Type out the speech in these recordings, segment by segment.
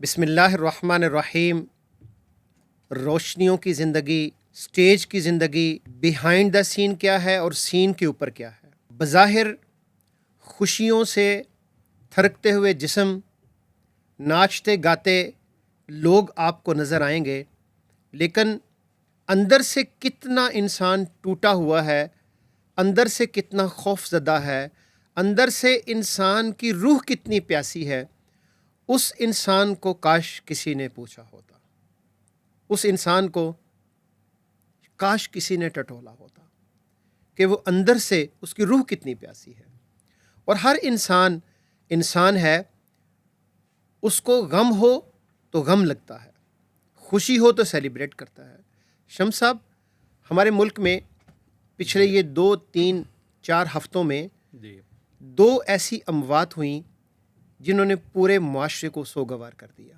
بسم اللہ الرحمن الرحیم. روشنیوں کی زندگی، سٹیج کی زندگی، بیہائنڈ دا سین کیا ہے اور سین کے اوپر کیا ہے. بظاہر خوشیوں سے تھرکتے ہوئے جسم، ناچتے گاتے لوگ آپ کو نظر آئیں گے، لیکن اندر سے کتنا انسان ٹوٹا ہوا ہے، اندر سے کتنا خوف زدہ ہے، اندر سے انسان کی روح کتنی پیاسی ہے، اس انسان کو کاش کسی نے پوچھا ہوتا، اس انسان کو کاش کسی نے ٹٹولا ہوتا کہ وہ اندر سے اس کی روح کتنی پیاسی ہے. اور ہر انسان انسان ہے، اس کو غم ہو تو غم لگتا ہے، خوشی ہو تو سیلیبریٹ کرتا ہے. شمس صاحب، ہمارے ملک میں پچھلے یہ 2-3-4 ہفتوں میں جی 2 ایسی اموات ہوئیں جنہوں نے پورے معاشرے کو سوگوار کر دیا.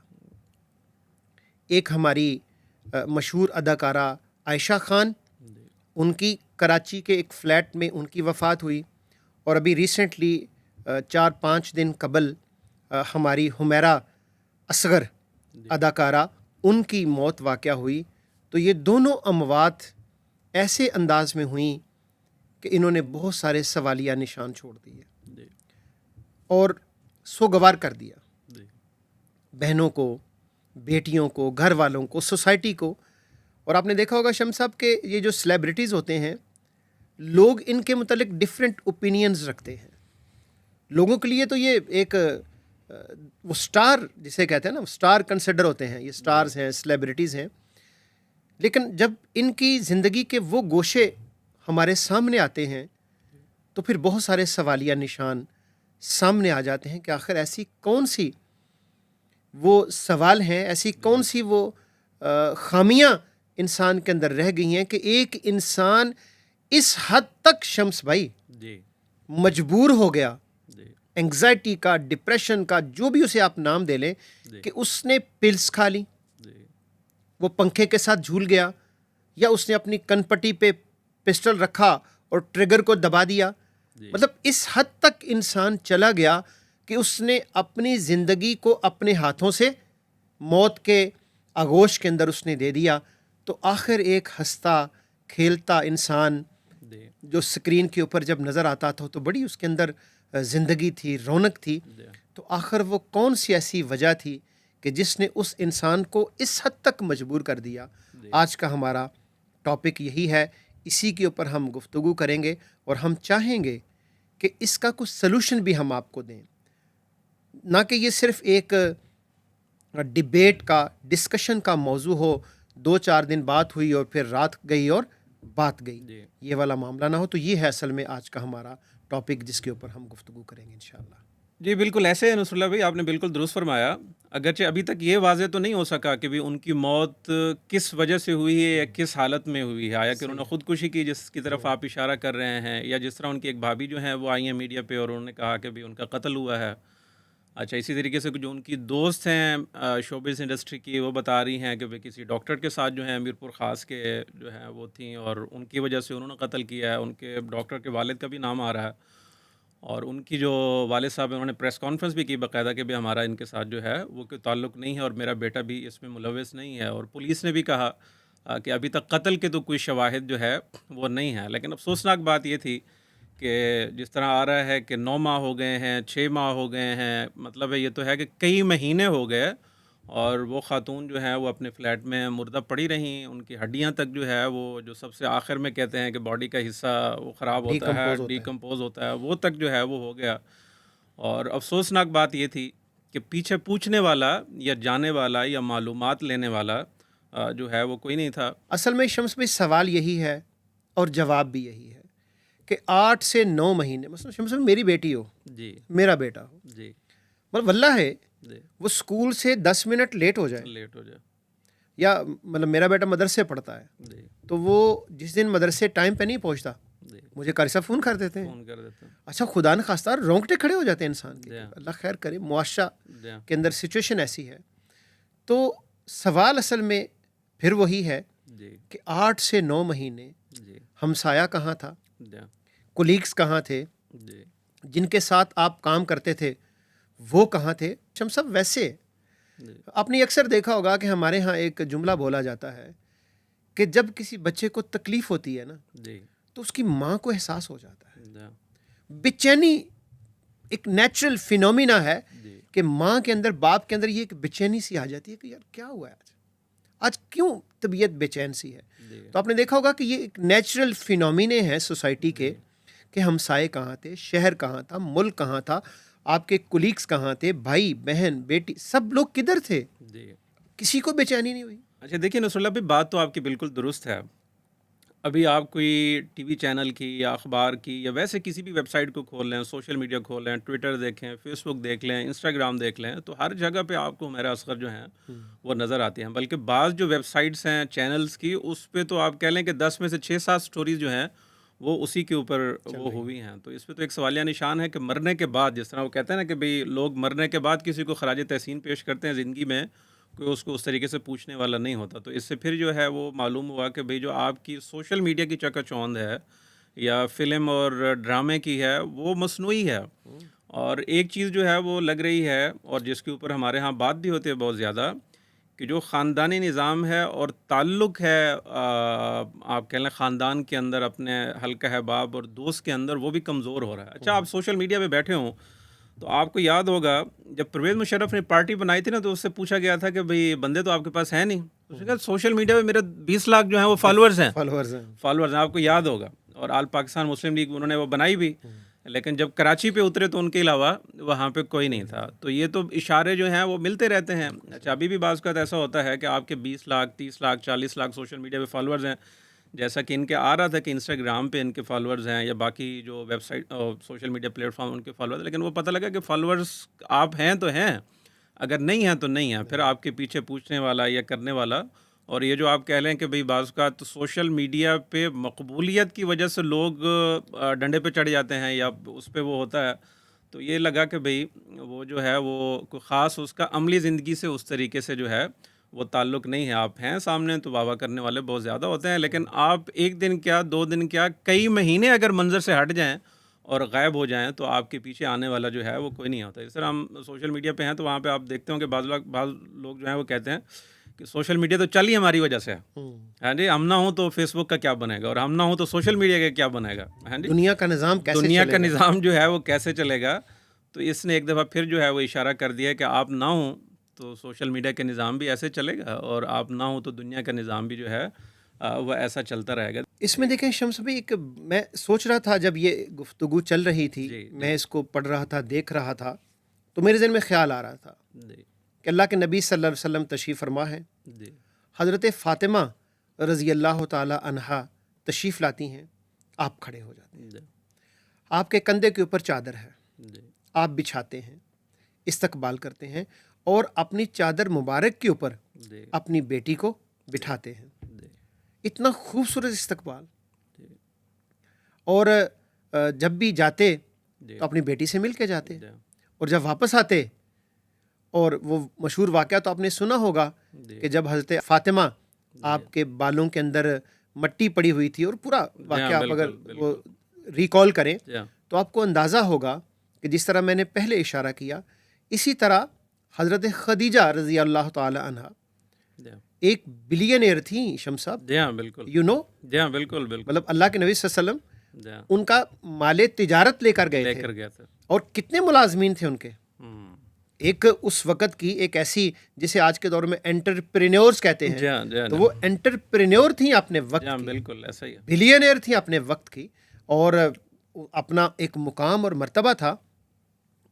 ایک ہماری مشہور اداکارہ عائشہ خان، ان کی کراچی کے ایک فلیٹ میں ان کی وفات ہوئی. اور ابھی ریسنٹلی 4-5 دن قبل ہماری حمیرہ اصغر اداکارہ، ان کی موت واقع ہوئی. تو یہ دونوں اموات ایسے انداز میں ہوئیں کہ انہوں نے بہت سارے سوالیہ نشان چھوڑ دیے جی اور سوگوار کر دیا جی بہنوں کو، بیٹیوں کو، گھر والوں کو، سوسائٹی کو. اور آپ نے دیکھا ہوگا شمس صاحب کہ یہ جو سلیبریٹیز ہوتے ہیں، لوگ ان کے متعلق ڈفرینٹ اوپینینز رکھتے ہیں. لوگوں کے لیے تو یہ ایک وہ سٹار جسے کہتے ہیں نا، سٹار کنسیڈر ہوتے ہیں، یہ سٹارز ہیں، سلیبریٹیز ہیں. لیکن جب ان کی زندگی کے وہ گوشے ہمارے سامنے آتے ہیں تو پھر بہت سارے سوالیہ نشان سامنے آ جاتے ہیں کہ آخر ایسی کون سی وہ سوال ہیں، ایسی کون سی وہ خامیاں انسان کے اندر رہ گئی ہیں کہ ایک انسان اس حد تک شمس بھائی جی مجبور ہو گیا، جی انگزائٹی کا، ڈپریشن کا، جو بھی اسے آپ نام دے لیں، جی کہ اس نے پلس کھا لی، جی وہ پنکھے کے ساتھ جھول گیا، یا اس نے اپنی کن پٹی پہ پسٹل رکھا اور ٹریگر کو دبا دیا. جی مطلب اس حد تک انسان چلا گیا کہ اس نے اپنی زندگی کو اپنے ہاتھوں سے موت کے آغوش کے اندر اس نے دے دیا. تو آخر ایک ہنستا کھیلتا انسان جی جو سکرین کے اوپر جب نظر آتا تھا تو بڑی اس کے اندر زندگی تھی، رونق تھی. جی تو آخر وہ کون سی ایسی وجہ تھی کہ جس نے اس انسان کو اس حد تک مجبور کر دیا. جی آج کا ہمارا ٹاپک یہی ہے، اسی کے اوپر ہم گفتگو کریں گے اور ہم چاہیں گے کہ اس کا کچھ سلوشن بھی ہم آپ کو دیں، نہ کہ یہ صرف ایک ڈیبیٹ کا، ڈسکشن کا موضوع ہو، 2-4 دن بات ہوئی اور پھر رات گئی اور بات گئی، جی یہ والا معاملہ نہ ہو. تو یہ ہے اصل میں آج کا ہمارا ٹاپک جس کے اوپر ہم گفتگو کریں گے انشاءاللہ. جی بالکل ایسے ہے نصر اللہ بھائی، آپ نے بالکل درست فرمایا. اگرچہ ابھی تک یہ واضح تو نہیں ہو سکا کہ بھی ان کی موت کس وجہ سے ہوئی ہے یا کس حالت میں ہوئی ہے. آیا کہ انہوں نے خودکشی کی جس کی طرف آپ اشارہ کر رہے ہیں، یا جس طرح ان کی ایک بھابھی جو ہیں وہ آئی ہیں میڈیا پہ اور انہوں نے کہا کہ بھی ان کا قتل ہوا ہے. اچھا، اسی طریقے سے جو ان کی دوست ہیں شوبز انڈسٹری کی، وہ بتا رہی ہیں کہ کسی ڈاکٹر کے ساتھ جو ہیں امیر پور خاص کے جو ہیں وہ تھیں اور ان کی وجہ سے انہوں نے قتل کیا ہے. ان کے ڈاکٹر کے والد کا بھی نام آ رہا ہے، اور ان کی جو والد صاحب ہیں انہوں نے پریس کانفرنس بھی کی باقاعدہ کہ بھی ہمارا ان کے ساتھ جو ہے وہ کوئی تعلق نہیں ہے اور میرا بیٹا بھی اس میں ملوث نہیں ہے. اور پولیس نے بھی کہا کہ ابھی تک قتل کے تو کوئی شواہد جو ہے وہ نہیں ہے. لیکن افسوسناک بات یہ تھی کہ جس طرح آ رہا ہے کہ 9 ماہ ہو گئے ہیں، 6 ماہ ہو گئے ہیں، مطلب یہ تو ہے کہ کئی مہینے ہو گئے، اور وہ خاتون جو ہیں وہ اپنے فلیٹ میں مردہ پڑی رہیں. ان کی ہڈیاں تک جو ہے وہ جو سب سے آخر میں کہتے ہیں کہ باڈی کا حصہ وہ خراب ہوتا ہے، ڈیکمپوز ہوتا ہے. ڈیکمپوز ہوتا ہے، وہ تک جو ہے وہ ہو گیا. اور افسوسناک بات یہ تھی کہ پیچھے پوچھنے والا یا جانے والا یا معلومات لینے والا جو ہے وہ کوئی نہیں تھا. اصل میں شمس بھائی سوال یہی ہے اور جواب بھی یہی ہے کہ 8 سے 9 مہینے، مثلا شمس بھائی میری بیٹی ہو، جی میرا بیٹا ہو، جی مطلب واللہ ہے جی وہ اسکول سے 10 منٹ لیٹ ہو جائے، لیٹ ہو جائے. یا مطلب میرا بیٹا مدرسے پڑھتا ہے جی تو وہ جس دن مدرسے ٹائم پہ نہیں پہنچتا جی مجھے قاری صاحب فون کر دیتے ہیں. فون کر دیتے ہیں. اچھا، خدا نخواستہ رونگٹے کھڑے ہو جاتے ہیں انسان کے. جی اللہ خیر کرے، معاشرہ جی کے اندر سچویشن ایسی ہے. تو سوال اصل میں پھر وہی ہے جی کہ 8 سے 9 مہینے جی ہمسایہ کہاں تھا، جی کولیگس کہاں تھے، جی جن کے ساتھ آپ کام کرتے تھے وہ کہاں تھے. ہم سب ویسے جی آپ نے اکثر دیکھا ہوگا کہ ہمارے ہاں ایک جملہ بولا جاتا ہے کہ جب کسی بچے کو تکلیف ہوتی ہے نا جی تو اس کی ماں کو احساس ہو جاتا ہے. جی بے چینی ایک نیچرل فینومینا ہے جی کہ ماں کے اندر، باپ کے اندر یہ ایک بے چینی سی آ جاتی ہے کہ یار کیا ہوا ہے آج کیوں طبیعت بے چین سی ہے. جی تو آپ نے دیکھا ہوگا کہ یہ ایک نیچرل فینومینے ہیں سوسائٹی کے کہ ہمسائے کہاں تھے، شہر کہاں تھا، ملک کہاں تھا، آپ کے کولیگس کہاں تھے، بھائی بہن بیٹی سب لوگ کدھر تھے، جی. کسی کو بے چینی نہیں ہوئی. اچھا دیکھیے نصر اللہ بھائی، بات تو آپ کی بالکل درست ہے. ابھی آپ کوئی ٹی وی چینل کی یا اخبار کی یا ویسے کسی بھی ویب سائٹ کو کھول لیں، سوشل میڈیا کھول لیں، ٹویٹر دیکھیں، فیس بک دیکھ لیں، انسٹاگرام دیکھ لیں، تو ہر جگہ پہ آپ کو عمیر اصغر جو ہیں وہ نظر آتے ہیں. بلکہ بعض جو ویب سائٹس ہیں چینلز کی، اس پہ تو آپ کہہ لیں کہ 10 میں سے 6-7 سٹوریز جو ہیں وہ اسی کے اوپر وہ ہوئی ہیں. تو اس پہ تو ایک سوالیہ نشان ہے کہ مرنے کے بعد، جس طرح وہ کہتے ہیں نا کہ بھئی لوگ مرنے کے بعد کسی کو خراج تحسین پیش کرتے ہیں، زندگی میں کوئی اس کو اس طریقے سے پوچھنے والا نہیں ہوتا. تو اس سے پھر جو ہے وہ معلوم ہوا کہ بھئی جو آپ کی سوشل میڈیا کی چکا چوند ہے یا فلم اور ڈرامے کی ہے وہ مصنوعی ہے. اور ایک چیز جو ہے وہ لگ رہی ہے اور جس کے اوپر ہمارے ہاں بات بھی ہوتی ہے بہت زیادہ، کہ جو خاندانی نظام ہے اور تعلق ہے آپ کہہ لیں خاندان کے اندر اپنے حلقہ احباب اور دوست کے اندر، وہ بھی کمزور ہو رہا ہے. اچھا آپ سوشل میڈیا پہ بیٹھے ہوں تو آپ کو یاد ہوگا جب پرویز مشرف نے پارٹی بنائی تھی نا، تو اس سے پوچھا گیا تھا کہ بھئی بندے تو آپ کے پاس ہیں نہیں. اس نے کہا سوشل میڈیا پہ میرے 20 لاکھ جو ہیں وہ فالورز ہیں. فالورز ہیں، آپ کو یاد ہوگا. اور آل پاکستان مسلم لیگ انہوں نے وہ بنائی بھی، لیکن جب کراچی پہ اترے تو ان کے علاوہ وہاں پہ کوئی نہیں تھا. تو یہ تو اشارے جو ہیں وہ ملتے رہتے ہیں. اچھا ابھی بھی بعض اوقات ایسا ہوتا ہے کہ آپ کے 20 لاکھ 30 لاکھ 40 لاکھ سوشل میڈیا پہ فالورز ہیں، جیسا کہ ان کے آ رہا تھا کہ انسٹاگرام پہ ان کے فالورز ہیں یا باقی جو website social media platform ان کے فالورز ہیں، لیکن وہ پتہ لگا کہ فالورز آپ ہیں تو ہیں، اگر نہیں ہیں تو نہیں ہیں. پھر آپ کے پیچھے پوچھنے والا یا کرنے والا. اور یہ جو آپ کہہ لیں کہ بھئی بعض اوقات سوشل میڈیا پہ مقبولیت کی وجہ سے لوگ ڈنڈے پہ چڑھ جاتے ہیں یا اس پہ وہ ہوتا ہے، تو یہ لگا کہ بھئی وہ جو ہے وہ کوئی خاص اس کا عملی زندگی سے اس طریقے سے جو ہے وہ تعلق نہیں ہے. آپ ہیں سامنے تو واہ واہ کرنے والے بہت زیادہ ہوتے ہیں، لیکن آپ ایک دن کیا 2 دن کیا کئی مہینے اگر منظر سے ہٹ جائیں اور غائب ہو جائیں تو آپ کے پیچھے آنے والا جو ہے وہ کوئی نہیں ہوتا. اس طرح ہم سوشل میڈیا پہ ہیں تو وہاں پہ آپ دیکھتے ہوں کہ بعض لوگ جو ہیں وہ کہتے ہیں کہ سوشل میڈیا تو چل ہی ہماری وجہ سے ہے. ہاں جی، ہم نہ ہوں تو فیس بک کا کیا بنے گا، اور ہم نہ ہوں تو سوشل میڈیا کا کیا بنے گا. ہاں جی، دنیا کا نظام کیسے دنیا چلے کا گا؟ نظام جو ہے وہ کیسے چلے گا. تو اس نے ایک دفعہ پھر جو ہے وہ اشارہ کر دیا کہ آپ نہ ہوں تو سوشل میڈیا کا نظام بھی ایسے چلے گا، اور آپ نہ ہوں تو دنیا کا نظام بھی جو ہے وہ ایسا چلتا رہے گا. اس میں دیکھیں شمس بھائی، ایک میں سوچ رہا تھا جب یہ گفتگو چل رہی تھی، جی میں اس کو پڑھ رہا تھا، دیکھ رہا تھا، تو میرے ذہن میں خیال آ رہا تھا جی کہ اللہ کے نبی صلی اللہ علیہ وسلم تشریف فرما ہے، جی حضرت فاطمہ رضی اللہ تعالی عنہا تشریف لاتی ہیں، آپ کھڑے ہو جاتے ہیں، جی آپ کے کندھے کے اوپر چادر ہے، جی آپ بچھاتے ہیں، استقبال کرتے ہیں، اور اپنی چادر مبارک کے اوپر جی اپنی بیٹی کو بٹھاتے ہیں. جی اتنا خوبصورت استقبال. جی اور جب بھی جاتے جی تو اپنی بیٹی سے مل کے جاتے، جی اور جب واپس آتے، اور وہ مشہور واقعہ تو آپ نے سنا ہوگا جی کہ جب حضرت فاطمہ آپ کے بالوں کے اندر مٹی پڑی ہوئی تھی، اور پورا واقعہ آپ اگر وہ ریکال کریں تو آپ کو اندازہ ہوگا کہ جس طرح میں نے پہلے اشارہ کیا، اسی طرح حضرت خدیجہ رضی اللہ تعالی عنہا ایک بلینئر تھیں شمس صاحب. جی ہاں بالکل. یو نو، جی ہاں بالکل بالکل. مطلب اللہ کے نبی صلی اللہ علیہ وسلم جی ہاں ان کا مال تجارت لے کر گئے لے تھے، کر گیا تھا. اور کتنے ملازمین تھے ان کے. ایک اس وقت کی ایک ایسی جسے آج کے دور میں انٹرپرینیورز کہتے ہیں، جی ہاں جی ہاں تو وہ انٹرپرینیور تھیں اپنے وقت جی ہاں کی، بالکل ایسا ہی ہے. بلینئر تھیں اپنے وقت کی، اور اپنا ایک مقام اور مرتبہ تھا.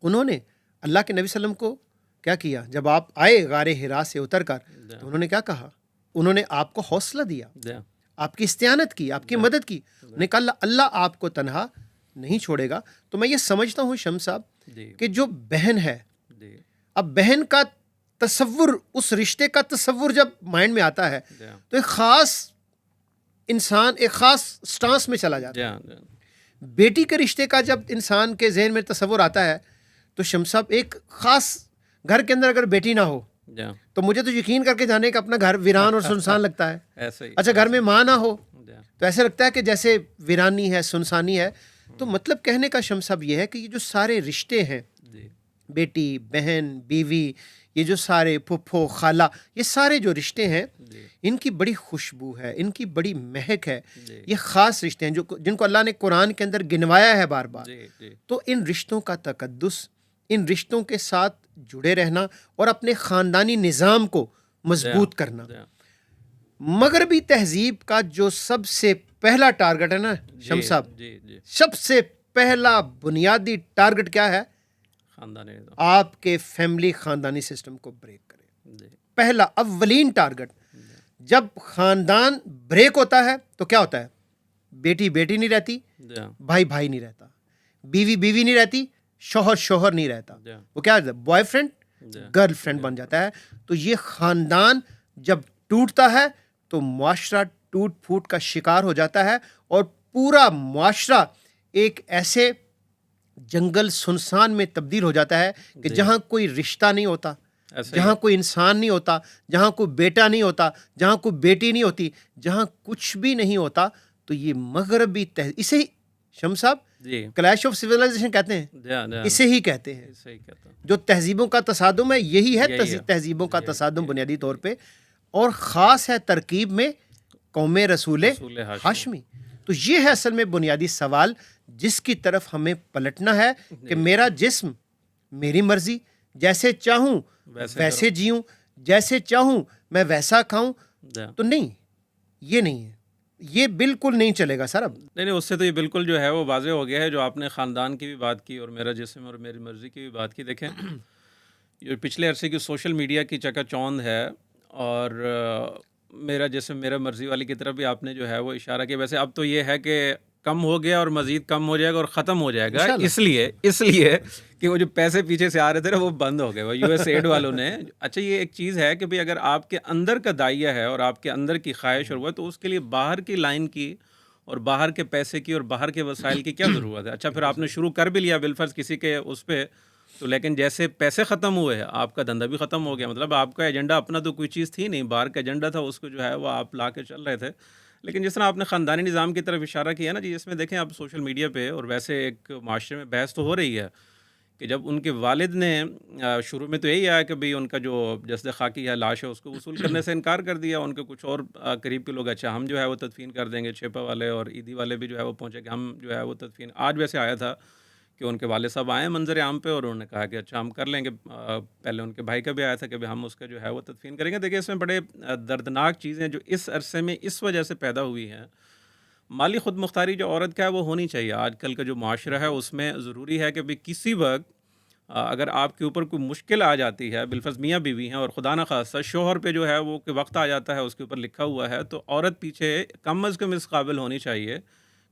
انہوں نے اللہ کے نبی صلی اللہ علیہ وسلم کو کیا کیا، جب آپ آئے غار حرا سے اتر کر، تو انہوں نے کیا کہا، انہوں نے آپ کو حوصلہ دیا، جی ہاں آپ کی استعانت کی، آپ کی مدد کی. انہوں نے کہا اللہ آپ کو تنہا نہیں چھوڑے گا. تو میں یہ سمجھتا ہوں شمس صاحب جی کہ جو بہن ہے، جی اب بہن کا تصور، اس رشتے کا تصور جب مائنڈ میں آتا ہے جی ہاں تو ایک خاص انسان ایک خاص سٹانس میں چلا جاتا جی ہے. ہاں جی ہاں بیٹی کے رشتے کا جب انسان کے ذہن میں تصور آتا ہے تو شمس صاحب ایک خاص، گھر کے اندر اگر بیٹی نہ ہو جی ہاں تو مجھے تو یقین کر کے جانے کہ اپنا گھر ویران اور سنسان لگتا ہے. ایسا ہی. اچھا گھر میں ماں نہ ہو جی ہاں تو ایسے لگتا ہے کہ جیسے ویرانی ہے، سنسانی ہے. تو مطلب کہنے کا شمس صاحب یہ ہے کہ یہ جو سارے رشتے ہیں، جی بیٹی بہن بیوی یہ جو سارے پھپھو خالہ یہ سارے جو رشتے ہیں جی ان کی بڑی خوشبو ہے, ان کی بڑی مہک ہے. جی یہ خاص رشتے ہیں جن کو اللہ نے قرآن کے اندر گنوایا ہے بار بار. جی جی تو ان رشتوں کا تقدس, ان رشتوں کے ساتھ جڑے رہنا اور اپنے خاندانی نظام کو مضبوط کرنا. مغربی تہذیب کا جو سب سے پہلا ٹارگٹ ہے نا شمس صاحب, جی جی سب سے پہلا بنیادی ٹارگٹ کیا ہے؟ خاندانی نظام. آپ کے فیملی خاندانی سسٹم کو بریک کرے. جی پہلا اولین ٹارگٹ. جب خاندان بریک ہوتا ہے تو کیا ہوتا ہے؟ بیٹی بیٹی نہیں رہتی, جی بھائی بھائی نہیں رہتا, بیوی بیوی نہیں رہتی, شوہر شوہر نہیں رہتا. جی وہ کیا بوائے فرینڈ جی گرل فرینڈ بن جاتا ہے. تو یہ خاندان جب ٹوٹتا ہے تو معاشرہ ٹوٹ پھوٹ کا شکار ہو جاتا ہے اور پورا معاشرہ ایک ایسے جنگل سنسان میں تبدیل ہو جاتا ہے کہ جہاں کوئی رشتہ نہیں ہوتا, جہاں کوئی انسان نہیں ہوتا, جہاں کوئی بیٹا نہیں ہوتا, جہاں کوئی بیٹی نہیں ہوتی, جہاں کچھ بھی نہیں ہوتا. تو یہ مغربی اسے ہی شمس صاحب جی کلیش آف سویلائزیشن کہتے ہیں, جی اسے ہی کہتے ہیں. صحیح کہتا ہوں. جو تہذیبوں کا تصادم ہے یہی ہے یہی ہے. تہذیبوں کا جی تصادم بنیادی طور پہ, اور خاص ہے ترکیب میں قوم رسول رسول ہاشمی. ہاشمی. تو یہ ہے اصل میں بنیادی سوال جس کی طرف ہمیں پلٹنا ہے کہ میرا جسم میری مرضی, جیسے چاہوں ویسے جیوں, جیسے چاہوں میں ویسا کھاؤں. جی. تو نہیں, یہ نہیں ہے, یہ بالکل نہیں چلے گا سر. اب نہیں اس سے تو یہ بالکل جو ہے وہ واضح ہو گیا ہے. جو آپ نے خاندان کی بھی بات کی اور میرا جسم اور میری مرضی کی بھی بات کی. دیکھیں یہ پچھلے عرصے کی سوشل میڈیا کی چکا چوند ہے, اور میرا جسم میرا مرضی والی کی طرف بھی آپ نے جو ہے وہ اشارہ کیا. ویسے اب تو یہ ہے کہ کم ہو گیا اور مزید کم ہو جائے گا اور ختم ہو جائے گا, اس لیے کہ وہ جو پیسے پیچھے سے آ رہے تھے نا وہ بند ہو گئے. وہ یو ایس ایڈ والوں نے اچھا یہ ایک چیز ہے کہ بھئی اگر آپ کے اندر کا دائیا ہے اور آپ کے اندر کی خواہش اور وہ, تو اس کے لیے باہر کی لائن کی اور باہر کے پیسے کی اور باہر کے وسائل کی کیا ضرورت ہے. اچھا پھر آپ نے شروع کر بھی لیا بالفرض کسی کے اس پہ, تو لیکن جیسے پیسے ختم ہوئے آپ کا دھندا بھی ختم ہو گیا. مطلب آپ کا ایجنڈا اپنا تو کوئی چیز تھی نہیں, باہر کا ایجنڈا تھا, اس کو جو ہے وہ آپ لا کے چل رہے تھے. لیکن جس طرح آپ نے خاندانی نظام کی طرف اشارہ کیا نا جی, اس میں دیکھیں آپ سوشل میڈیا پہ اور ویسے ایک معاشرے میں بحث تو ہو رہی ہے کہ جب ان کے والد نے شروع میں تو یہی آیا کہ بھئی ان کا جو جسد خاکی ہے, لاش ہے, اس کو وصول کرنے سے انکار کر دیا. ان کے کچھ اور قریب کے لوگ اچھا ہم جو ہے وہ تدفین کر دیں گے, چھیپا والے اور عیدی والے بھی جو ہے وہ پہنچے کہ ہم جو ہے وہ تدفین. آج ویسے آیا تھا کہ ان کے والد صاحب آئے منظر عام پہ اور انہوں نے کہا کہ اچھا ہم کر لیں گے. پہلے ان کے بھائی کا بھی آیا تھا کہ ہم اس کا جو ہے وہ تدفین کریں گے. دیکھیں اس میں بڑے دردناک چیزیں جو اس عرصے میں اس وجہ سے پیدا ہوئی ہیں. مالی خود مختاری جو عورت کا ہے وہ ہونی چاہیے. آج کل کا جو معاشرہ ہے اس میں ضروری ہے کہ بھی کسی وقت اگر آپ کے اوپر کوئی مشکل آ جاتی ہے, بالفرض میاں بیوی ہیں اور خدا نخواستہ شوہر پہ جو ہے وہ کہ وقت آ جاتا ہے, اس کے اوپر لکھا ہوا ہے, تو عورت پیچھے کم از کم اس قابل ہونی چاہیے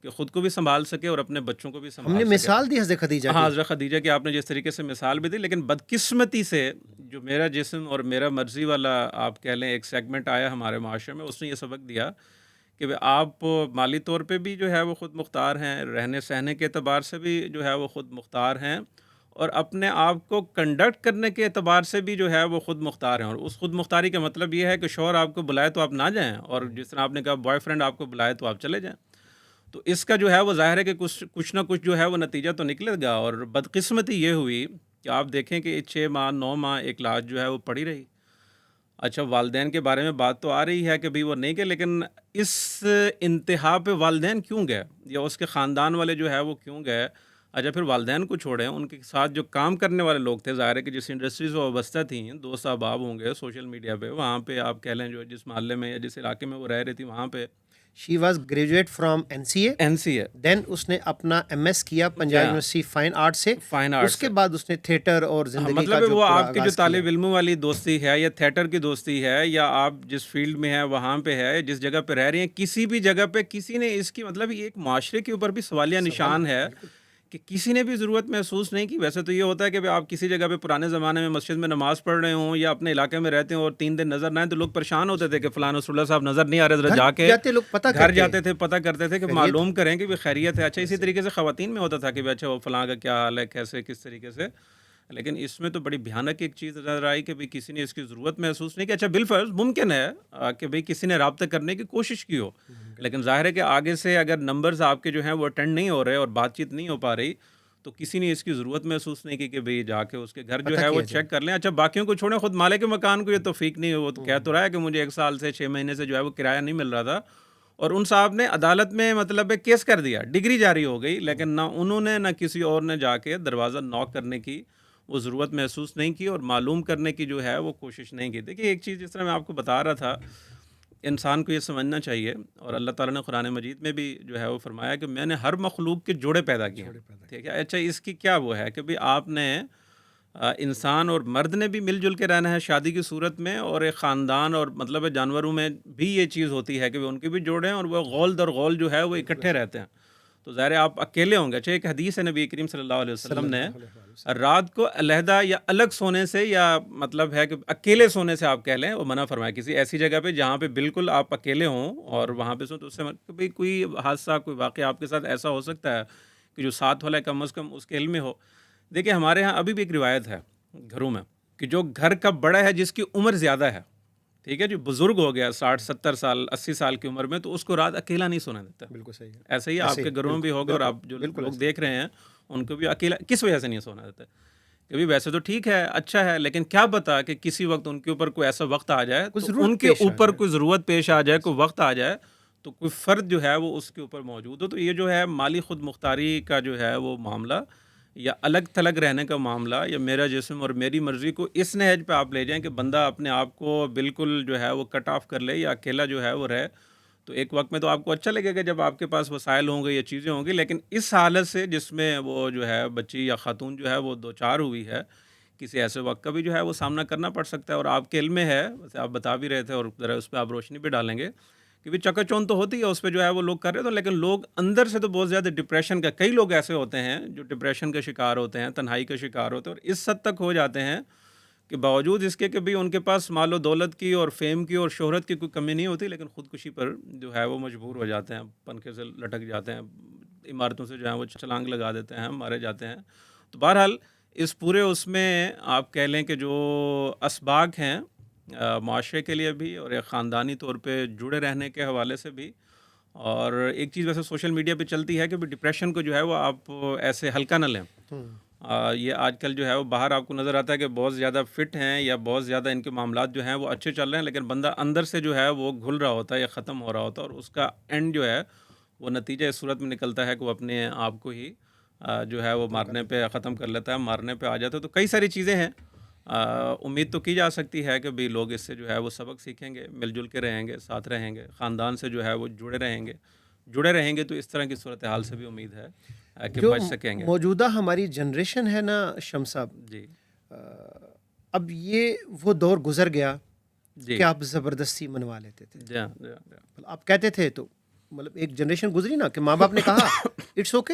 کہ خود کو بھی سنبھال سکے اور اپنے بچوں کو بھی ہم نے سنبھال سکے. مثال دی حضرت خدیجہ ہاں کی. حضرت خدیجہ کی آپ نے جس طریقے سے مثال بھی دی, لیکن بدقسمتی سے جو میرا جسم اور میرا مرضی والا آپ کہہ لیں ایک سیگمنٹ آیا ہمارے معاشرے میں, اس نے یہ سبق دیا کہ آپ مالی طور پہ بھی جو ہے وہ خود مختار ہیں, رہنے سہنے کے اعتبار سے بھی جو ہے وہ خود مختار ہیں, اور اپنے آپ کو کنڈکٹ کرنے کے اعتبار سے بھی جو ہے وہ خود مختار ہیں. اور اس خود مختاری کا مطلب یہ ہے کہ شوہر آپ کو بلائے تو آپ نہ جائیں, اور جس طرح آپ نے کہا بوائے فرینڈ آپ کو بلائے تو آپ چلے جائیں. تو اس کا جو ہے وہ ظاہر ہے کہ کچھ نہ کچھ جو ہے وہ نتیجہ تو نکلے گا. اور بدقسمتی یہ ہوئی کہ آپ دیکھیں کہ 6 ماہ 9 ماہ ایک لاش جو ہے وہ پڑی رہی. اچھا والدین کے بارے میں بات تو آ رہی ہے کہ بھئی وہ نہیں گئے, لیکن اس انتہا پہ والدین کیوں گئے یا اس کے خاندان والے جو ہے وہ کیوں گئے. اچھا پھر والدین کو چھوڑیں, ان کے ساتھ جو کام کرنے والے لوگ تھے, ظاہر ہے کہ جس انڈسٹریز وہ وابستہ تھیں, دوست احباب ہوں گے سوشل میڈیا پہ, وہاں پہ آپ کہہ لیں جو جس محلے میں یا جس علاقے میں وہ رہ رہی تھی وہاں پہ she was graduate from NCA, NCA دین اس نے اپنا MS کیا پنجاب یونیورسٹی فائن آرٹ سے. فائن آرٹ اس کے بعد اس نے تھیٹر اور زندگی کا مطلب جو وہ پورا آپ کی جو آغاز طالب کیا. علموں والی دوستی ہے یا تھیٹر کی دوستی ہے یا آپ جس فیلڈ میں ہیں وہاں پہ ہے, جس جگہ پہ رہ رہی ہیں, کسی بھی جگہ پہ کسی نے اس کی مطلب یہ ایک معاشرے کے اوپر بھی سوالیہ نشان ہے کہ کسی نے بھی ضرورت محسوس نہیں کی. ویسے تو یہ ہوتا ہے کہ آپ کسی جگہ پہ پرانے زمانے میں مسجد میں نماز پڑھ رہے ہوں یا اپنے علاقے میں رہتے ہوں اور 3 دن نظر نہ آئیں تو لوگ پریشان ہوتے تھے کہ فلاں رسول اللہ صاحب نظر نہیں آ رہے, ذرا جا کے گھر جاتے تھے, پتہ کرتے تھے کہ معلوم کریں کہ خیریت ہے. اچھا اسی طریقے سے خواتین میں ہوتا تھا کہ اچھا وہ فلاں کا کیا حال ہے, کیسے کس طریقے سے. لیکن اس میں تو بڑی بھیانک ایک چیز نظر آئی کہ کسی نے اس کی ضرورت محسوس نہیں کی. اچھا بالفرض ممکن ہے کہ کسی نے رابطہ کرنے کی کوشش کی ہو, لیکن ظاہر ہے کہ آگے سے اگر نمبرز آپ کے جو ہیں وہ اٹینڈ نہیں ہو رہے اور بات چیت نہیں ہو پا رہی, تو کسی نے اس کی ضرورت محسوس نہیں کی کہ بھئی جا کے اس کے گھر جو پتہ ہے وہ کیا جائے۔ چیک کر لیں. اچھا باقیوں کو چھوڑیں، خود مالک مکان کو یہ توفیق نہیں ہے. وہ تو کہہ تو رہا ہے کہ مجھے 1 سال سے 6 مہینے سے جو ہے وہ کرایہ نہیں مل رہا تھا، اور ان صاحب نے عدالت میں مطلب کیس کر دیا، ڈگری جاری ہو گئی، لیکن نہ انہوں نے نہ کسی اور نے جا کے دروازہ ناک کرنے کی وہ ضرورت محسوس نہیں کی اور معلوم کرنے کی جو ہے وہ کوشش نہیں کی. دیکھیے ایک چیز جس طرح میں آپ کو بتا رہا تھا، انسان کو یہ سمجھنا چاہیے، اور اللہ تعالیٰ نے قرآن مجید میں بھی جو ہے وہ فرمایا کہ میں نے ہر مخلوق کے جوڑے پیدا کیے ہیں. ٹھیک ہے. اچھا اس کی کیا وہ ہے کہ بھی آپ نے انسان اور مرد نے بھی مل جل کے رہنا ہے شادی کی صورت میں، اور ایک خاندان اور مطلب جانوروں میں بھی یہ چیز ہوتی ہے کہ ان کے بھی جوڑے ہیں اور وہ غول در غول جو ہے وہ اکٹھے رہتے ہیں. تو ظاہر ہے آپ اکیلے ہوں گے. اچھا ایک حدیث ہے نبی کریم صلی اللہ علیہ وسلم نے رات کو علیحدہ یا الگ سونے سے، یا مطلب ہے کہ اکیلے سونے سے آپ کہہ لیں، وہ منع فرمایا کسی ایسی جگہ پہ جہاں پہ بالکل آپ اکیلے ہوں اور وہاں پہ سو، تو اس سے کہ کوئی حادثہ کوئی واقعہ آپ کے ساتھ ایسا ہو سکتا ہے کہ جو ساتھ والا ہے کم از کم اس کے علم میں ہو. دیکھیں ہمارے ہاں ابھی بھی ایک روایت ہے گھروں میں کہ جو گھر کا بڑا ہے، جس کی عمر زیادہ ہے، ٹھیک ہے، جو بزرگ ہو گیا 60 70 سال 80 سال کی عمر میں، تو اس کو رات اکیلا نہیں سونے دیتا. بالکل صحیح ہے. ایسے ہی آپ کے گھروں میں بھی ہوگا، اور آپ جو لوگ دیکھ رہے ہیں ان کو بھی اکیلا کس وجہ سے نہیں سونا دیتا. کہ ویسے تو ٹھیک ہے، اچھا ہے، لیکن کیا پتا کہ کسی وقت ان کے اوپر کوئی ایسا وقت آ جائے، تو ان کے اوپر کوئی ضرورت پیش آ جائے، کوئی وقت آ جائے، تو کوئی فرد جو ہے وہ اس کے اوپر موجود ہو. تو یہ جو ہے مالی خود مختاری کا جو ہے وہ معاملہ، یا الگ تھلگ رہنے کا معاملہ، یا میرا جسم اور میری مرضی کو اس نہج پہ آپ لے جائیں کہ بندہ اپنے آپ کو بالکل جو ہے وہ کٹ آف کر لے یا اکیلا جو ہے وہ رہے، تو ایک وقت میں تو آپ کو اچھا لگے گا جب آپ کے پاس وسائل ہوں گے یا چیزیں ہوں گی. لیکن اس حالت سے جس میں وہ جو ہے بچی یا خاتون جو ہے وہ دو چار ہوئی ہے، کسی ایسے وقت کا بھی جو ہے وہ سامنا کرنا پڑ سکتا ہے. اور آپ کے علم میں ہے، ویسے آپ بتا بھی رہے تھے اور ذرا اس پہ آپ روشنی بھی ڈالیں گے کہ بھی چکا چوند تو ہوتی ہے اس پہ جو ہے وہ لوگ کر رہے تھے، لیکن لوگ اندر سے تو بہت زیادہ ڈپریشن کا، کئی لوگ ایسے ہوتے ہیں جو ڈپریشن کا شکار ہوتے ہیں، تنہائی کا شکار ہوتے ہیں، اور اس حد تک ہو جاتے ہیں کہ باوجود اس کے کہ بھی ان کے پاس مال و دولت کی اور فیم کی اور شہرت کی کوئی کمی نہیں ہوتی، لیکن خودکشی پر جو ہے وہ مجبور ہو جاتے ہیں، پنکھے سے لٹک جاتے ہیں، عمارتوں سے جو ہے وہ چھلانگ لگا دیتے ہیں، مارے جاتے ہیں. تو بہرحال اس پورے اس میں آپ کہہ لیں کہ جو اسباق ہیں معاشرے کے لیے بھی اور ایک خاندانی طور پہ جڑے رہنے کے حوالے سے بھی. اور ایک چیز ویسے سوشل میڈیا پہ چلتی ہے کہ بھی ڈپریشن کو جو ہے وہ آپ ایسے ہلکا نہ لیں. یہ آج کل جو ہے وہ باہر آپ کو نظر آتا ہے کہ بہت زیادہ فٹ ہیں یا بہت زیادہ ان کے معاملات جو ہیں وہ اچھے چل رہے ہیں، لیکن بندہ اندر سے جو ہے وہ گھل رہا ہوتا ہے یا ختم ہو رہا ہوتا ہے، اور اس کا اینڈ جو ہے وہ نتیجہ اس صورت میں نکلتا ہے کہ وہ اپنے آپ کو ہی جو ہے وہ مارنے پہ ختم کر لیتا ہے، مارنے پہ آ جاتا ہے. تو کئی ساری چیزیں ہیں. امید تو کی جا سکتی ہے کہ بھی لوگ اس سے جو ہے وہ سبق سیکھیں گے، مل جل کے رہیں گے، ساتھ رہیں گے، خاندان سے جو ہے وہ جڑے رہیں گے تو اس طرح کی صورتحال سے بھی امید ہے کہ بچ سکیں گے. موجودہ ہماری جنریشن ہے نا شمس صاحب، جی اب یہ وہ دور گزر گیا جی کہ آپ زبردستی منوا لیتے تھے. جی آپ کہتے تھے تو مطلب ایک جنریشن گزری نا کہ ماں باپ نے کہا اٹس اوکے،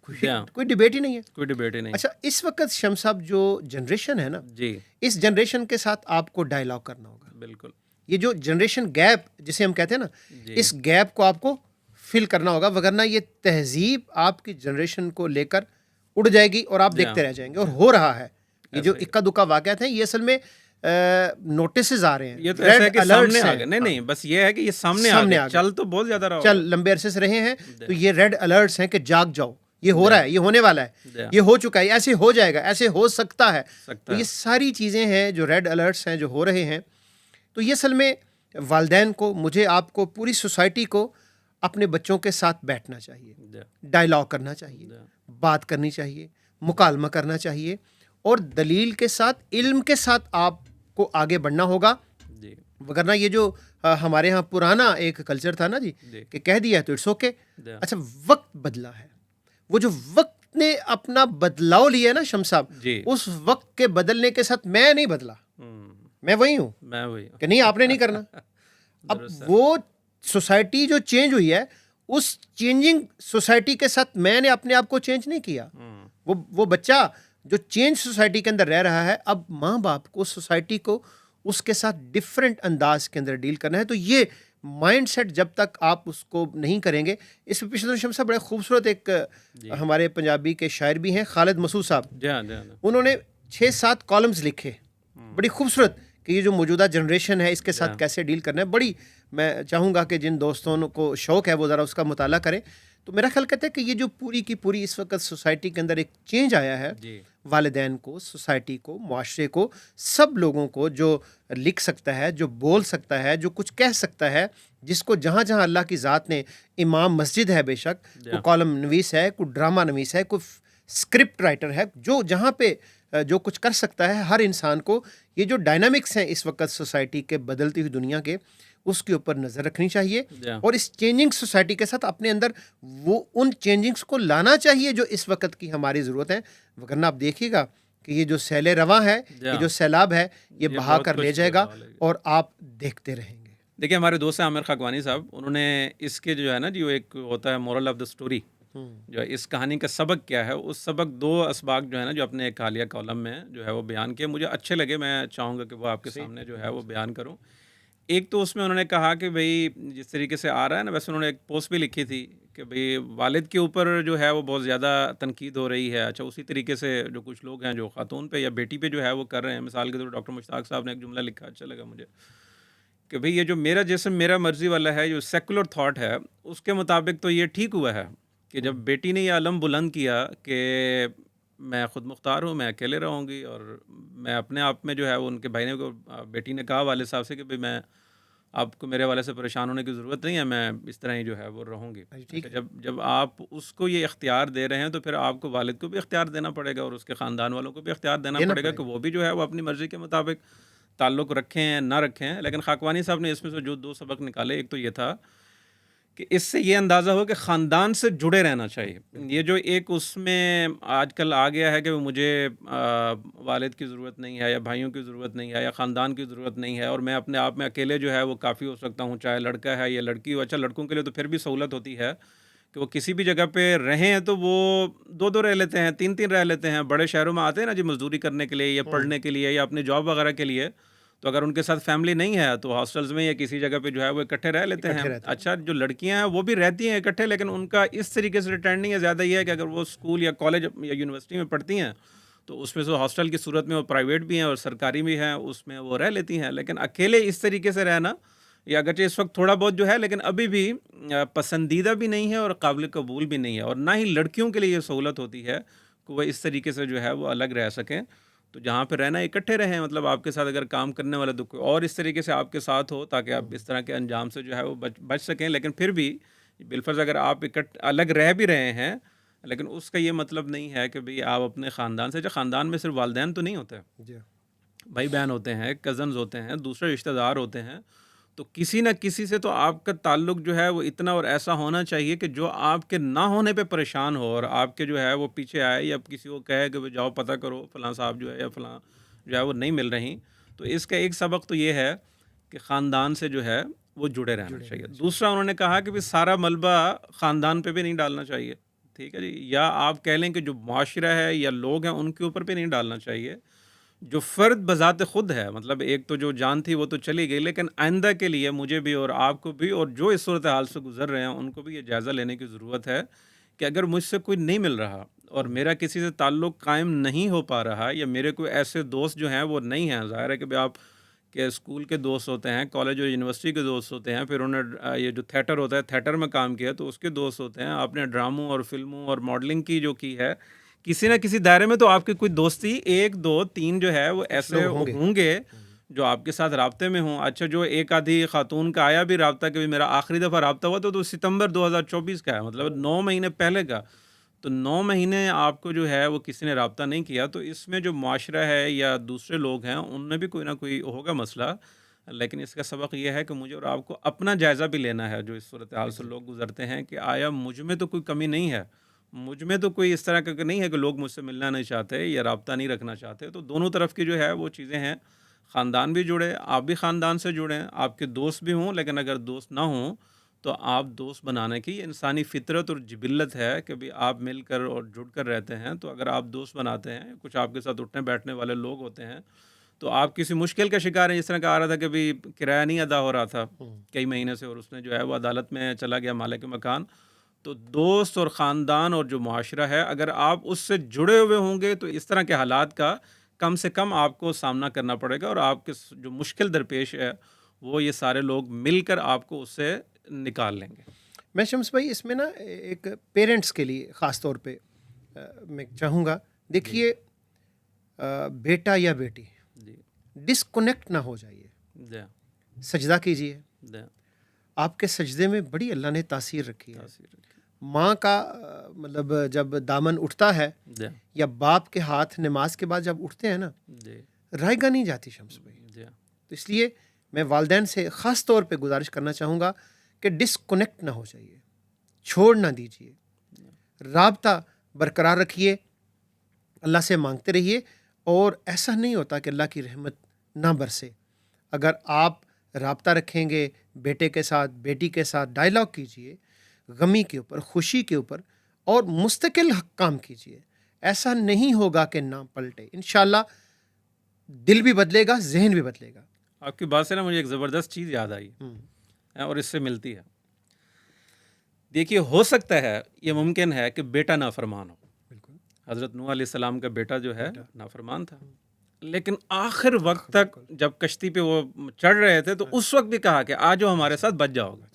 کوئی ڈیبیٹ ہی نہیں ہے. کوئی ڈیبیٹ ہی نہیں. اچھا اس وقت شمس صاحب جو جنریشن ہے نا، جی اس جنریشن کے ساتھ آپ کو ڈائلاگ کرنا ہوگا. بالکل. یہ جو جنریشن گیپ جسے ہم کہتے ہیں نا، اس گیپ کو آپ کو فل کرنا ہوگا، وگرنہ یہ تہذیب آپ کی جنریشن کو لے کر اڑ جائے گی اور آپ دیکھتے رہ جائیں گے. اور ہو رہا ہے یہ جو اکا دکا واقعات ہیں، یہ اصل میں نوٹسز آ رہے ہیں، یہ تو ایسا ہے کہ سامنے آ گئے. نہیں بس یہ ہے کہ یہ سامنے آ گئے، چل تو بہت زیادہ رہا، چل لمبے عرصے سے رہے ہیں. تو یہ ریڈ الرٹس ہیں کہ جاگ جاؤ، یہ ہو رہا ہے، یہ ہونے والا ہے، یہ ہو چکا ہے، ایسے ہو جائے گا، ایسے ہو سکتا ہے. تو یہ ساری چیزیں ہیں جو ریڈ الرٹس ہیں جو ہو رہے ہیں. تو یہ اصل میں والدین کو، مجھے، آپ کو، پوری سوسائٹی کو اپنے بچوں کے ساتھ بیٹھنا چاہیے، ڈائلاگ کرنا چاہیے، بات کرنی چاہیے، مکالمہ کرنا چاہیے، اور دلیل کے ساتھ، علم کے ساتھ آپ کو آگے بڑھنا ہوگا. وگرنہ یہ جو ہمارے ہاں پرانا ایک کلچر تھا نا جی کہ کہہ دیا تو اٹس اوکے. اچھا وقت بدلا ہے، وہ جو وقت نے اپنا بدلاؤ لیا نا شمس صاحب، اس وقت کے بدلنے کے ساتھ میں نہیں بدلا، میں وہی ہوں کہ نہیں آپ نے نہیں کرنا. اب وہ سوسائٹی جو چینج ہوئی ہے، اس چینجنگ سوسائٹی کے ساتھ میں نے اپنے آپ کو چینج نہیں کیا. وہ بچہ جو چینج سوسائٹی کے اندر رہ رہا ہے، اب ماں باپ کو، سوسائٹی کو اس کے ساتھ ڈفرینٹ انداز کے اندر ڈیل کرنا ہے. تو یہ مائنڈ سیٹ جب تک آپ اس کو نہیں کریں گے، اس میں پچھلے شمس صاحب بڑے خوبصورت ایک ہمارے پنجابی کے شاعر بھی ہیں، خالد مسعود صاحب، انہوں نے 6-7 کالمز لکھے بڑی خوبصورت کہ یہ جو موجودہ جنریشن ہے اس کے ساتھ کیسے ڈیل کرنا ہے. بڑی میں چاہوں گا کہ جن دوستوں کو شوق ہے وہ ذرا اس کا مطالعہ کریں. تو میرا خیال کہتا ہے کہ یہ جو پوری کی پوری اس وقت سوسائٹی کے اندر ایک چینج آیا ہے، جی والدین کو، سوسائٹی کو، معاشرے کو، سب لوگوں کو، جو لکھ سکتا ہے، جو بول سکتا ہے، جو کچھ کہہ سکتا ہے، جس کو جہاں جہاں اللہ کی ذات نے، امام مسجد ہے بے شک، کوئی کالم نویس ہے، کوئی ڈرامہ نویس ہے، کوئی اسکرپٹ رائٹر ہے، جو جہاں پہ جو کچھ کر سکتا ہے، ہر انسان کو یہ جو ڈائنامکس ہیں اس وقت سوسائٹی کے، بدلتی ہوئی دنیا کے، اس کے اوپر نظر رکھنی چاہیے، اور اس چینجنگ سوسائٹی کے ساتھ اپنے اندر وہ ان چینجنگس کو لانا چاہیے جو اس وقت کی ہماری ضرورت ہے. وگرنہ آپ دیکھیے گا کہ یہ جو سیل رواں ہے، یہ جو سیلاب ہے، یہ بہا بہت کر لے کچھ جائے گا بہا لے گا. اور آپ دیکھتے رہیں گے. دیکھیے ہمارے دوست ہیں عامر خاکوانی صاحب، انہوں نے اس کے جو ہے نا جو ایک ہوتا ہے مورل آف دا اسٹوری، جو اس کہانی کا سبق کیا ہے، اس سبق 2 اسباق جو ہے نا جو اپنے ایک حالیہ کالم میں جو ہے وہ بیان کیے، مجھے اچھے لگے، میں چاہوں گا کہ وہ آپ کے سامنے جو ہے وہ بیان کروں. ایک تو اس میں انہوں نے کہا کہ بھئی جس طریقے سے آ رہا ہے نا، ویسے انہوں نے ایک پوسٹ بھی لکھی تھی کہ بھئی والد کے اوپر جو ہے وہ بہت زیادہ تنقید ہو رہی ہے. اچھا اسی طریقے سے جو کچھ لوگ ہیں جو خاتون پہ یا بیٹی پہ جو ہے وہ کر رہے ہیں، مثال کے طور پر ڈاکٹر مشتاق صاحب نے ایک جملہ لکھا، اچھا لگا مجھے، کہ بھئی یہ جو میرا جسم میرا مرضی والا ہے، جو سیکولر تھاٹ ہے، اس کے مطابق تو یہ ٹھیک ہوا ہے کہ جب بیٹی نے یہ علم بلند کیا کہ میں خود مختار ہوں، میں اکیلے رہوں گی، اور میں اپنے آپ میں جو ہے وہ ان کے بھائی نے بیٹی نے کہا والد صاحب سے کہ بھئی میں آپ کو میرے والے سے پریشان ہونے کی ضرورت نہیں ہے، میں اس طرح ہی جو ہے وہ رہوں گی. جب آپ اس کو یہ اختیار دے رہے ہیں تو پھر آپ کو والد کو بھی اختیار دینا پڑے گا اور اس کے خاندان والوں کو بھی اختیار دینا پڑے گا کہ وہ بھی جو ہے وہ اپنی مرضی کے مطابق تعلق رکھیں ہیں نہ رکھیں. لیکن خاکوانی صاحب نے اس میں سے جو 2 سبق نکالے، ایک تو یہ تھا کہ اس سے یہ اندازہ ہو کہ خاندان سے جڑے رہنا چاہیے. یہ جو ایک اس میں آج کل آ گیا ہے کہ مجھے والد کی ضرورت نہیں ہے یا بھائیوں کی ضرورت نہیں ہے یا خاندان کی ضرورت نہیں ہے، اور میں اپنے آپ میں اکیلے جو ہے وہ کافی ہو سکتا ہوں، چاہے لڑکا ہے یا لڑکی ہو. اچھا لڑکوں کے لیے تو پھر بھی سہولت ہوتی ہے کہ وہ کسی بھی جگہ پہ رہیں تو وہ 2 رہ لیتے ہیں، 3 رہ لیتے ہیں. بڑے شہروں میں آتے ہیں نا جی مزدوری کرنے کے لیے یا پڑھنے کے لیے یا اپنے جاب وغیرہ کے لیے، تو اگر ان کے ساتھ فیملی نہیں ہے تو ہاسٹلز میں یا کسی جگہ پہ جو ہے وہ اکٹھے رہ لیتے ہیں. اچھا جو لڑکیاں ہیں وہ بھی رہتی ہیں اکٹھے، لیکن ان کا اس طریقے سے ریٹرننگ ہے، زیادہ یہ ہے کہ اگر وہ اسکول یا کالج یا یونیورسٹی میں پڑھتی ہیں تو اس میں سے ہاسٹل کی صورت میں وہ پرائیویٹ بھی ہیں اور سرکاری بھی ہیں، اس میں وہ رہ لیتی ہیں. لیکن اکیلے اس طریقے سے رہنا، یا اگرچہ اس وقت تھوڑا بہت جو ہے لیکن ابھی بھی پسندیدہ بھی نہیں ہے اور قابل قبول بھی نہیں ہے، اور نہ ہی لڑکیوں کے لیے یہ سہولت ہوتی ہے کہ وہ اس طریقے سے جو ہے وہ الگ رہ سکیں. تو جہاں پہ رہنا اکٹھے رہیں، مطلب آپ کے ساتھ اگر کام کرنے والا تو کوئی اور اس طریقے سے آپ کے ساتھ ہو تاکہ آپ اس طرح کے انجام سے جو ہے وہ بچ سکیں. لیکن پھر بھی بالفرض اگر آپ الگ رہ بھی رہے ہیں، لیکن اس کا یہ مطلب نہیں ہے کہ بھئی آپ اپنے خاندان سے، جو خاندان میں صرف والدین تو نہیں ہوتے، بھائی بہن ہوتے ہیں، کزنز ہوتے ہیں، دوسرے رشتہ دار ہوتے ہیں، تو کسی نہ کسی سے تو آپ کا تعلق جو ہے وہ اتنا اور ایسا ہونا چاہیے کہ جو آپ کے نہ ہونے پہ پریشان ہو اور آپ کے جو ہے وہ پیچھے آئے یا کسی کو کہے کہ جاؤ پتہ کرو فلاں صاحب جو ہے یا فلاں جو ہے وہ نہیں مل رہی. تو اس کا ایک سبق تو یہ ہے کہ خاندان سے جو ہے وہ جڑے رہنا چاہیے. دوسرا انہوں نے کہا کہ سارا ملبہ خاندان پہ بھی نہیں ڈالنا چاہیے، ٹھیک ہے جی، یا آپ کہہ لیں کہ جو معاشرہ ہے یا لوگ ہیں ان کے اوپر پہ نہیں ڈالنا چاہیے. جو فرد بذات خود ہے، مطلب ایک تو جو جان تھی وہ تو چلی گئی، لیکن آئندہ کے لیے مجھے بھی اور آپ کو بھی اور جو اس صورتحال سے گزر رہے ہیں ان کو بھی یہ جائزہ لینے کی ضرورت ہے کہ اگر مجھ سے کوئی نہیں مل رہا اور میرا کسی سے تعلق قائم نہیں ہو پا رہا، یا میرے کوئی ایسے دوست جو ہیں وہ نہیں ہیں، ظاہر ہے کہ آپ کے اسکول کے دوست ہوتے ہیں، کالج اور یونیورسٹی کے دوست ہوتے ہیں، پھر انہوں نے یہ جو تھیٹر ہوتا ہے تھیٹر میں کام کیا تو اس کے دوست ہوتے ہیں، آپ نے ڈراموں اور فلموں اور ماڈلنگ کی جو کی ہے، کسی نہ کسی دائرے میں تو آپ کی کوئی دوستی 1 2 3 جو ہے وہ ایسے ہوں گے جو آپ کے ساتھ رابطے میں ہوں. اچھا جو ایک آدھی خاتون کا آیا بھی رابطہ کہ میرا آخری دفعہ رابطہ ہوا تو ستمبر 2024 کا ہے، مطلب 9 مہینے پہلے کا. تو 9 مہینے آپ کو جو ہے وہ کسی نے رابطہ نہیں کیا، تو اس میں جو معاشرہ ہے یا دوسرے لوگ ہیں ان میں بھی کوئی نہ کوئی ہوگا مسئلہ. لیکن اس کا سبق یہ ہے کہ مجھے اور آپ کو اپنا جائزہ بھی لینا ہے جو اس صورتحال سے لوگ گزرتے ہیں، کہ آیا مجھ میں تو کوئی کمی نہیں ہے، مجھ میں تو کوئی اس طرح کا نہیں ہے کہ لوگ مجھ سے ملنا نہیں چاہتے یا رابطہ نہیں رکھنا چاہتے. تو دونوں طرف کی جو ہے وہ چیزیں ہیں، خاندان بھی جڑے، آپ بھی خاندان سے جڑیں، آپ کے دوست بھی ہوں، لیکن اگر دوست نہ ہوں تو آپ دوست بنانے کی انسانی فطرت اور جبلت ہے کہ بھی آپ مل کر اور جڑ کر رہتے ہیں. تو اگر آپ دوست بناتے ہیں، کچھ آپ کے ساتھ اٹھنے بیٹھنے والے لوگ ہوتے ہیں تو آپ کسی مشکل کا شکار ہیں، جس طرح کا آ رہا تھا کہ بھی کرایہ نہیں ادا ہو رہا تھا کئی مہینے سے اور اس نے جو ہے وہ عدالت میں چلا گیا مالک مکان. تو دوست اور خاندان اور جو معاشرہ ہے اگر آپ اس سے جڑے ہوئے ہوں گے تو اس طرح کے حالات کا کم سے کم آپ کو سامنا کرنا پڑے گا، اور آپ کے جو مشکل درپیش ہے وہ یہ سارے لوگ مل کر آپ کو اس سے نکال لیں گے. میں شمس بھائی اس میں نا ایک پیرنٹس کے لیے خاص طور پہ میں چاہوں گا، دیکھیے بیٹا یا بیٹی جی ڈسکنیکٹ نہ ہو جائیے، جی سجدہ کیجیے. جی آپ کے سجدے میں بڑی اللہ نے تاثیر رکھی ہے. تاثیر رکھی. ماں کا مطلب جب دامن اٹھتا ہے جی یا باپ کے ہاتھ نماز کے بعد جب اٹھتے ہیں نا، جی رائے گاہ نہیں جاتی شمس بھائی. جی تو اس لیے میں والدین سے خاص طور پہ گزارش کرنا چاہوں گا کہ ڈسکنیکٹ نہ ہو جائیے، چھوڑ نہ دیجیے، رابطہ برقرار رکھیے، اللہ سے مانگتے رہیے. اور ایسا نہیں ہوتا کہ اللہ کی رحمت نہ برسے. اگر آپ رابطہ رکھیں گے بیٹے کے ساتھ، بیٹی کے ساتھ، ڈائلاگ کیجیے غمی کے اوپر، خوشی کے اوپر، اور مستقل کام کیجیے. ایسا نہیں ہوگا کہ نہ پلٹے. انشاءاللہ دل بھی بدلے گا، ذہن بھی بدلے گا. آپ کی بات سے نا مجھے ایک زبردست چیز یاد آئی اور اس سے ملتی ہے. دیکھیے ہو سکتا ہے، یہ ممکن ہے کہ بیٹا نافرمان ہو. بالکل حضرت نوح علیہ السلام کا بیٹا جو ہے نافرمان تھا، لیکن آخر وقت تک جب کشتی پہ وہ چڑھ رہے تھے تو اس وقت بھی کہا کہ آج ہمارے ساتھ بچ جاؤ گے.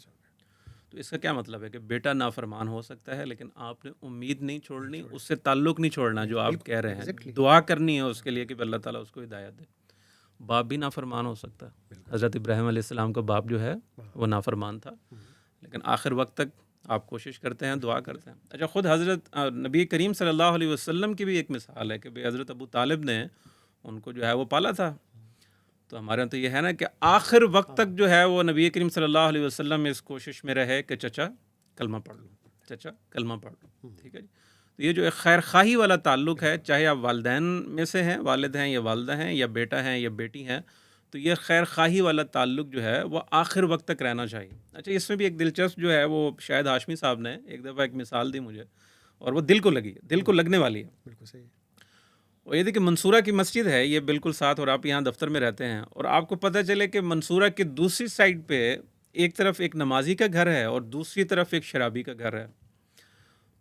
تو اس کا کیا مطلب ہے کہ بیٹا نافرمان ہو سکتا ہے، لیکن آپ نے امید نہیں چھوڑنی، اس سے تعلق نہیں چھوڑنا جو آپ کہہ رہے ہیں. دعا کرنی ہے اس کے لیے کہ اللہ تعالیٰ اس کو ہدایت دے. باپ بھی نافرمان ہو سکتا ہے. حضرت ابراہیم علیہ السلام کا باپ جو ہے وہ نافرمان تھا، لیکن آخر وقت تک آپ کوشش کرتے ہیں، دعا کرتے ہیں. اچھا، خود حضرت نبی کریم صلی اللہ علیہ وسلم کی بھی ایک مثال ہے کہ بھئی حضرت ابو طالب نے ان کو جو ہے وہ پالا تھا. تو ہمارے یہاں تو یہ ہے نا کہ آخر وقت تک جو ہے وہ نبی کریم صلی اللہ علیہ وسلم اس کوشش میں رہے کہ چچا کلمہ پڑھ لو، چچا کلمہ پڑھ لو. ٹھیک ہے جی. تو یہ جو ایک خیر خواہی والا تعلق ہے، چاہے آپ والدین میں سے ہیں، والد ہیں یا والدہ ہیں یا بیٹا ہیں یا بیٹی ہیں، تو یہ خیر خواہی والا تعلق جو ہے وہ آخر وقت تک رہنا چاہیے. اچھا، اس میں بھی ایک دلچسپ جو ہے وہ شاید ہاشمی صاحب نے ایک دفعہ ایک مثال دی مجھے، اور وہ دل کو لگی، دل کو لگنے والی ہے. بالکل صحیح. وہ یہ تھی کہ منصورہ کی مسجد ہے یہ بالکل ساتھ، اور آپ یہاں دفتر میں رہتے ہیں، اور آپ کو پتہ چلے کہ منصورہ کی دوسری سائڈ پہ ایک طرف ایک نمازی کا گھر ہے اور دوسری طرف ایک شرابی کا گھر ہے.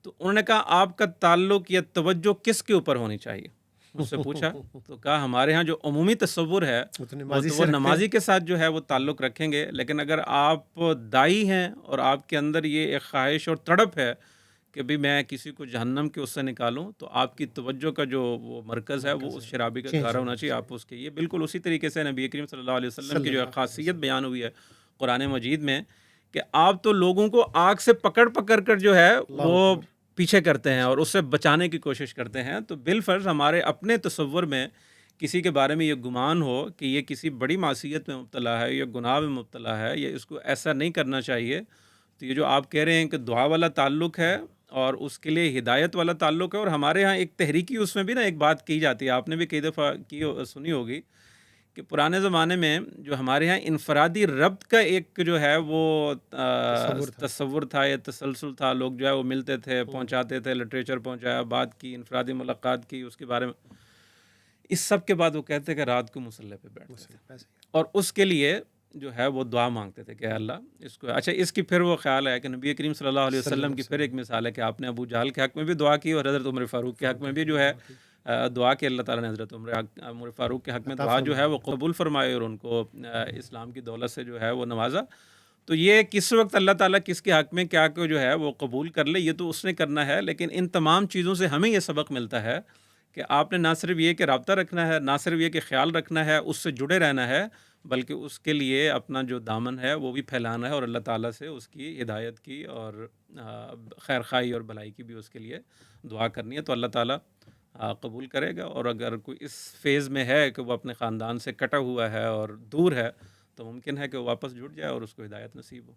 تو انہوں نے کہا آپ کا تعلق یا توجہ کس کے اوپر ہونی چاہیے؟ مجھ سے پوچھا تو کہا ہمارے ہاں جو عمومی تصور ہے وہ نمازی کے ساتھ جو ہے وہ تعلق رکھیں گے، لیکن اگر آپ دائی ہیں اور آپ کے اندر یہ ایک خواہش اور تڑپ ہے کہ بھی میں کسی کو جہنم کے اس سے نکالوں، تو آپ کی توجہ کا جو وہ مرکز ہے وہ اس شرابی کا گھر ہونا چاہیے. آپ اس کے یہ بالکل اسی طریقے سے نبی کریم صلی اللہ علیہ وسلم کی جو ہے خاصیت بیان ہوئی ہے قرآن مجید میں کہ آپ تو لوگوں کو آگ سے پکڑ پکڑ کر جو ہے وہ پیچھے کرتے ہیں اور اس سے بچانے کی کوشش کرتے ہیں. تو بالفرض ہمارے اپنے تصور میں کسی کے بارے میں یہ گمان ہو کہ یہ کسی بڑی معصیت میں مبتلا ہے یا گناہ میں مبتلا ہے یا اس کو ایسا نہیں کرنا چاہیے، تو یہ جو آپ کہہ رہے ہیں کہ دعا والا تعلق ہے اور اس کے لیے ہدایت والا تعلق ہے. اور ہمارے ہاں ایک تحریکی اس میں بھی نا ایک بات کی جاتی ہے، آپ نے بھی کئی دفعہ سنی ہوگی کہ پرانے زمانے میں جو ہمارے ہاں انفرادی ربط کا ایک جو ہے وہ تصور تھا یا تسلسل تھا. لوگ جو ہے وہ ملتے تھے، پہنچاتے تھے، لٹریچر پہنچایا، بات کی، انفرادی ملاقات کی اس کے بارے میں. اس سب کے بعد وہ کہتے ہیں کہ رات کو مصلی پہ بیٹھتے تھے اور اس کے لیے جو ہے وہ دعا مانگتے تھے کہ اللہ اس کو. اچھا، اس کی پھر وہ خیال ہے کہ نبی کریم صلی اللہ علیہ وسلم کی پھر ایک مثال ہے کہ آپ نے ابو جہل کے حق میں بھی دعا کی اور حضرت عمر فاروق کے حق میں بھی جو ہے دعا کی. اللہ تعالیٰ نے حضرت عمر فاروق کے حق میں دعا جو ہے وہ قبول فرمائے اور ان کو اسلام کی دولت سے جو ہے وہ نوازا. تو یہ کس وقت اللہ تعالیٰ کس کے حق میں کیا جو ہے وہ قبول کر لے، یہ تو اس نے کرنا ہے. لیکن ان تمام چیزوں سے ہمیں یہ سبق ملتا ہے کہ آپ نے نہ صرف یہ کہ رابطہ رکھنا ہے، نہ صرف یہ کہ خیال رکھنا ہے، اس سے جڑے رہنا ہے، بلکہ اس کے لیے اپنا جو دامن ہے وہ بھی پھیلانا ہے اور اللہ تعالیٰ سے اس کی ہدایت کی اور خیر خواہی اور بھلائی کی بھی اس کے لیے دعا کرنی ہے. تو اللہ تعالیٰ قبول کرے گا. اور اگر کوئی اس فیز میں ہے کہ وہ اپنے خاندان سے کٹا ہوا ہے اور دور ہے، تو ممکن ہے کہ وہ واپس جڑ جائے اور اس کو ہدایت نصیب ہو.